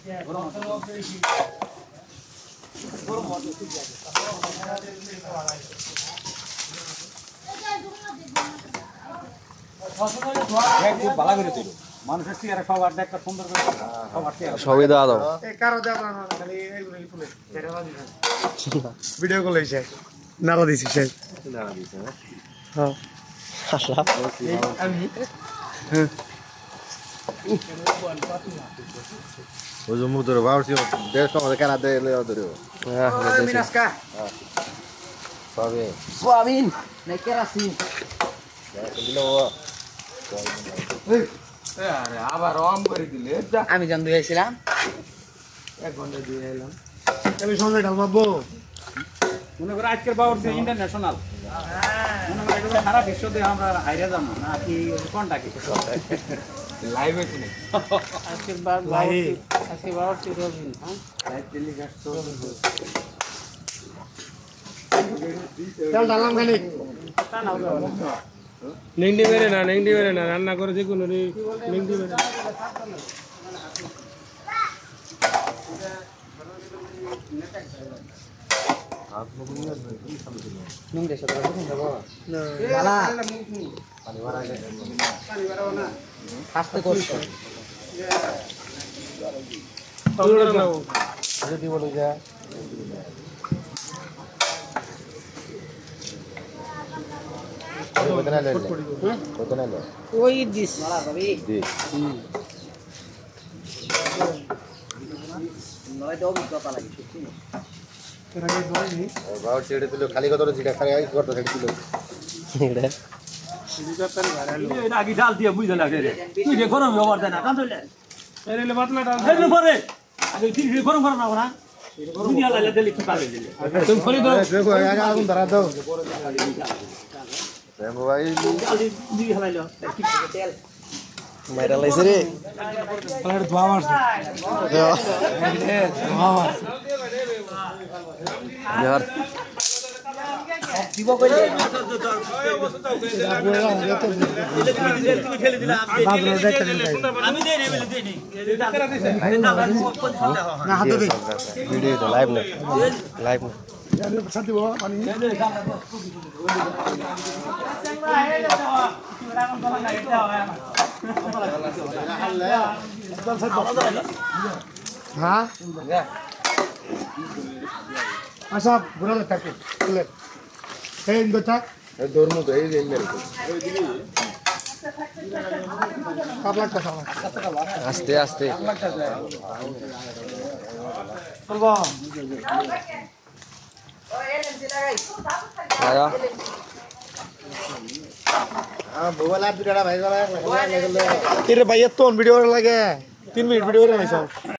খুব ভালো করে দিল মানুষের চেয়ারে সবার একটা সুন্দর করে সবই দেওয়া দাও ভিডিও কল হয়েছে নাড়া দিছি শেষ হ্যাঁ আমি ওই যে মুখ ধরে বাড়ছি দেড় সময় কেনা দেয় ধরে মিনাসকা সবে সোয়াবিন নাই কেরাসিন আরে আবার অম করে দিলে আমি জান দুইছিলাম 1 ঘন্টা দিয়ে এলাম আমি সন্ধ্যা ডাল মারবো মনে করে আজকের বাউর যে ইন্টারন্যাশনাল মনে করে এগুলো সারা বিশ্বতে আমরা হাইরে যাবো না কি কোনটা কি লাইভে শুনে আজকের বাদ আজকে বাউর রবিন হ্যাঁ লাইভ টেলিকাস্ট তো ডাল ডাললাম খালি তা নাও নেংডি বেরে না রান্না করে যে কোনো নেংডি বেরে নুন দেশ তো দেখুন দেবো বালা আস্তে করছো যদি বলি যা কত না ওই দিস মালা ভাবি নয় দাও বিকপা লাগি সত্যি বাউর ছেড়ে দিল খালি কত জিটা খালি আই করতে ছেড়ে দিল এটা আগে ডাল দিয়ে বুঝে লাগে রে তুই যে গরম ব্যবহার দেয় না কান চলে এলে পাতলা ডাল এর পরে আগে তুই গরম গরম না না দুনিয়া লাইলে দিলে কি পাবে দিলে তুমি ফরি দাও দেখো আগে আগুন ধরা দাও দেখো ভাই ডাল দিয়ে হালাইলো তেল মাইরা লাইছে রে পালার ধোয়া মারছে यार দিব কইলে তুমি ঠেলে দিলা আমি দেই নে বলে দেই নি না হাতে দে वीडियो तो लाइव नहीं সাথে বাবা পানি হ্যাঁ আচ্ছা বুড়া থাকে চলে এই কথা ধর্ম তো এই এই মেরে কাবলা কথা आस्ते आस्ते চলবা आया हां बोला आप दुटा भाई वाला तेरे भैया तो वीडियो लगे 3 मिनट वीडियो रहे सब